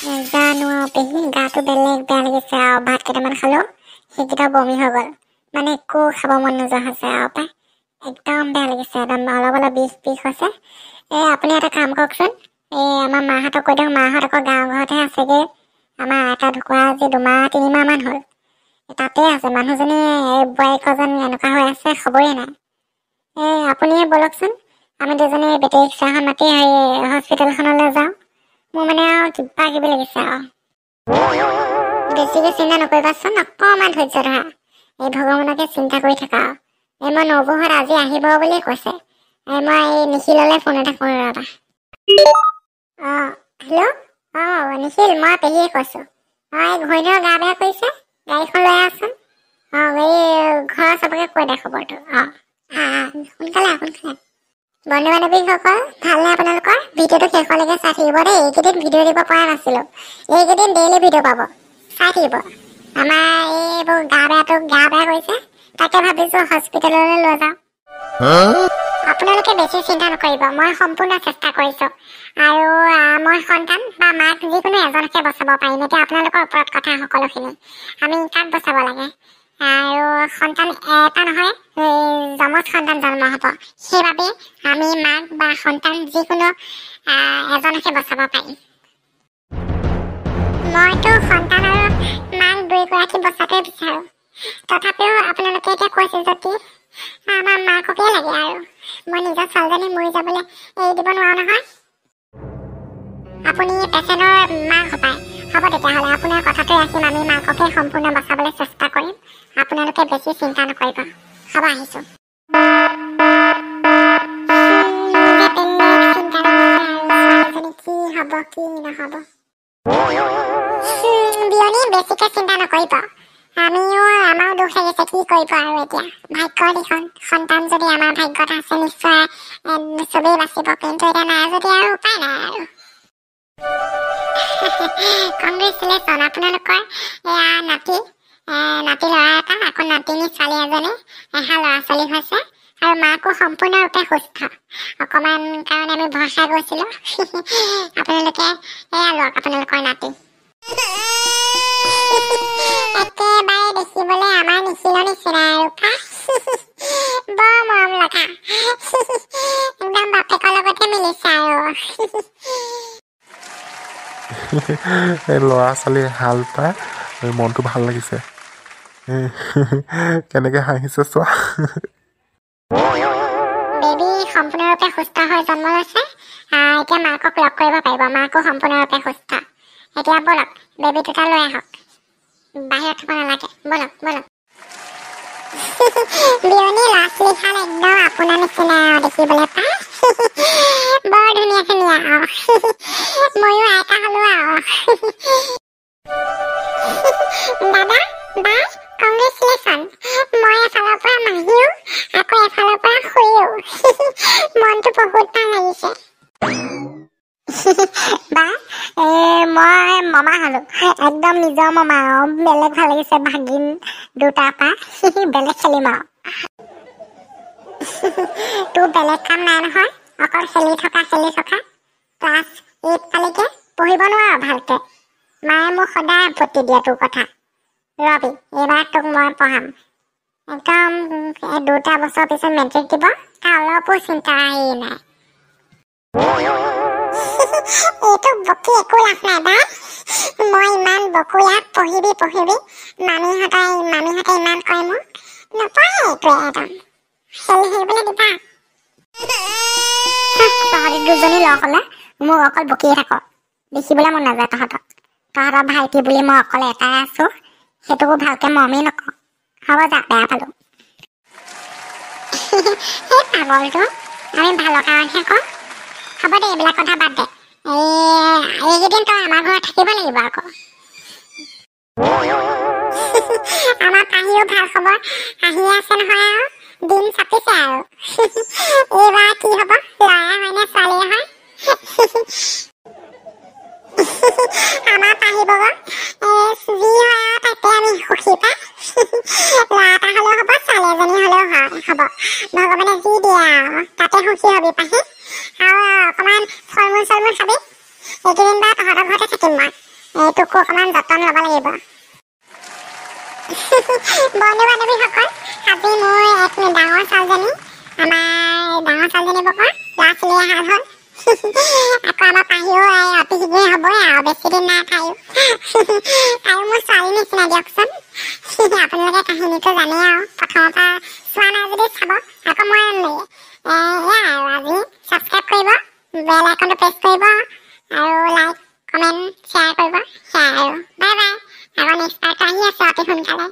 জানো পেহী গাটো বেলেগ বেয়া লাগিছে আৰু ভাত কেইটামান খালো সেইকেইটা বমি হৈ গ'ল মানে একো খাব মন নোযোৱা হৈছে আৰু পাই একদম বেয়া লাগিছে একদম অলপ অলপ বিষ হৈছে আপুনি এটা কাম কৰকচোন আমাৰ মাহঁতক কৈ দিয়ক মাহঁত আকৌ গাঁৱৰ ঘৰতহে আছেগে আমাৰ আইতা ঢুকুৱা আজি 2-3 মাহ হ'ল তাতে আছে মানুহজনী বোৱাৰীকজন এনেকুৱা হৈ আছে খবৰেই নাই আপুনিয়ে বলকচোন আমি দুজনী বেটেৰী ৰিক্সাখন মাতি হস্পিটেলখনলৈ যাওঁ মোৰ মানে আৰু কিবা কিবি লাগিছে আৰু বেছিকৈ চিন্তা নকৰিবাচোন অকণমান ধৈৰ্য ধৰা এই ভগৱানকে চিন্তা কৰি থাকা আৰু মই নবৌহঁত আজি আহিব বুলি কৈছে মই এই নিখিললৈ ফোন এটা কৰোঁ ৰ'বা হেল্ল' নিখিল মই পেহীয়ে কৈছোঁ এই ঘৈণীয়েৰ গা বেয়া কৰিছে গাড়ীখন লৈ আহচোন এই ঘৰৰ চবকে কৈ দে খবৰটো সোনকালে বন্ধু বান্ধৱীসকল ভালনে আপোনালোকৰ ভিডিঅ'টো শেষলৈকে চাই থাকিব দেই এইকেইদিন ভিডিঅ' দিব পৰা নাছিলোঁ এইকেইদিন ডেইলি ভিডিঅ' পাব চাই থাকিব আমাৰ এইবোৰ গা বেয়া কৰিছে তাকে ভাবিছোঁ হস্পিটেললৈ লৈ যাওঁ আপোনালোকে বেছি চিন্তা নকৰিব মই সম্পূৰ্ণ চেষ্টা কৰিছোঁ আৰু মই সন্তান বা মাক যিকোনো এজনকে বচাব পাৰিম এতিয়া আপোনালোকৰ ওপৰত কথা সকলোখিনি আমি কাক বচাব লাগে আৰু সন্তান এটা নহয় যমজ সন্তান জন্ম হ'ব সেইবাবে আমি মাক বা সন্তান যিকোনো এজনকে বচাব পাৰিম মইতো সন্তান আৰু মাক দুয়োগৰাকী বচাটোৱে বিচাৰোঁ তথাপিও আপোনালোকে এতিয়া কৈছে যদি আমাৰ মাককে লাগে আৰু মই নিজৰ ছোৱালীজনী মৰি যাবলৈ এৰি দিব নোৱাৰোঁ নহয় আপুনি পেচেণ্টৰ মাক হপায় হ'ব তেতিয়াহ'লে আপোনাৰ কথাটো ৰাখিম আমি মাককে সম্পূৰ্ণ বচাবলৈ চেষ্টা কৰিম আপোনালোকে বেছি চিন্তা নকৰিব হ'ব আহিছোঁ কি হ'ব কি নহ'ব বিয়নী বেছিকৈ চিন্তা নকৰিব আমাৰো দুখ লাগিছে কি কৰিব আৰু এতিয়া ভাগ্যৰ দিখন সন্তান যদি আমাৰ ভাগ্যত আছে নিশ্চয় চবেই বাচিব কিন্তু এতিয়া নাই যদি আৰু উপায় নাই আৰু কংগ্ৰেচুলেশ্যন আপোনালোকৰ এয়া নাতি ল'ৰা এটা আকৌ নাতিনী ছোৱালী এজনী এহাল ল'ৰা ছোৱালী হৈছে আৰু মাকো সম্পূৰ্ণৰূপে সুস্থ অকণমান কাৰণে আমি ভৰসা গৈছিলোঁ আপোনালোকে এয়া লওক আপোনালোকৰ নাতি একেবাৰে দেখিবলৈ আমাৰ নিখিলৰ নিচিনা আৰু বৰ মৰম লগা একদম বাপেকৰ লগতে মিলিছে আৰু ল'ৰা ছোৱালী হাল পাই মনটো ভাল লাগিছে কেনেকৈ হাঁহিছে চোৱা বেবী সম্পূৰ্ণৰূপে সুস্থ হৈ জন্ম লৈছে এতিয়া মাকক লগ কৰিব পাৰিব মাকো সম্পূৰ্ণৰূপে সুস্থ এতিয়া বলক বেবী দুটা লৈ আহক বাহিৰত থ'ব নালাগে বলক বিয়নী ল'ৰা ছোৱালীহাল একদম আপোনাৰ নিচিনা দেখিবলৈ পায় বৰ ধুনীয়া ময়ো আইতা হ'লো আৰু দাদা বাই কংগ্ৰেচুলেশ্যন মই এফালৰ পৰা মাহিও আকৌ এফালৰ পৰা খুৰীও মনটো বহুত ভাল লাগিছে বা মই মামা হ'লো একদম নিজৰ মামা আৰু বেলেগ ভাল লাগিছে ভাগিন দুটাৰ পৰা বেলেগ খেলিম আৰু তোৰ বেলেগ কাম নাই নহয় অকল খেলি থকা ক্লাছ 8 পালেকে পঢ়িব নোৱাৰ ভালকৈ মায়ে মোক সদায় আপত্তি দিয়ে তোৰ কথা ৰবি এইবাৰ তোক মই পঢ়াম একদম 2 বছৰ পিছত মেট্ৰিক দিব তাৰ অলপো চিন্তা নাই এইটো বকি একো লাভ নাই বা মই ইমান বকো ইয়াত পঢ়িবি মামীহঁতে ইমান কয় মোক নপঢ়ে এইটোৱে একদম খেলিবলৈ দিবা তহঁতি দুজনী লগ হ'লে মোক অকল বকিয়ে থাক দেখিবলৈ মন নাযায় তহঁতৰ ভাইটি বুলি মই অকল এটাই আছোঁ সেইটোকো ভালকৈ মৰমেই নকওঁ হ'ব যা বেয়া পালোঁ সেই পাগলটো আমি ভালৰ কাৰণেহে কওঁ হ'ব দে এইবিলাক কথা বাদ দে এইকেইদিন তই আমাৰ ঘৰত থাকিব লাগিব আকৌ আমাৰ পাহিও ভাল খবৰ আহি আছে নহয় আৰু দিন চাপিছে আৰু এইবাৰ কি হ'ব ল'ৰাই হয় নে ছোৱালীয়ে হয় আমাৰ পাহি বগৰ যি হয় আৰু তাতে আমি সুখী পাই ল'ৰা এটা হ'লেও হ'ব ছোৱালী এজনী হ'লেও হ'ব ভগৱানে যি দিয়ে আৰু তাতে সুখী হবি পাহি আৰু অকণমান ফল মূল খাবি এইকেইদিন বাৰু তহঁতৰ ঘৰতে থাকিম মই এইটোকো অকণমান যতন ল'ব লাগিব। বন্ধু বান্ধৱীসকল, আজি মোৰ এক ডাঙৰ ছোৱালীজনী, আমাৰ ডাঙৰ ছোৱালীজনী বকৰ ল'ৰা ছোৱালী হাল হ'ল। আকৌ আমাৰ পাহিও অতি শীঘ্ৰেই হ'বই আৰু, বেছি দিন নাই তাইও। তাইও মোৰ ছোৱালী নিচিনা দিয়কচোন। আপোনালোকে কাহিনীটো জানেই আৰু, প্ৰথমৰ পৰা চোৱা নাই যদি চাব। আকৌ মই এয়া আৰু আজি ছাবস্ক্ৰাইব কৰিব, বেল আইকনটো প্ৰেছ কৰিব আৰু লাইক কমেণ্ট শ্বেয়াৰ কৰিব। সেয়াই আৰু, বাই বাই। আকৌ নেক্সট পাৰ্ট আহি আছে অতি সোনকালে।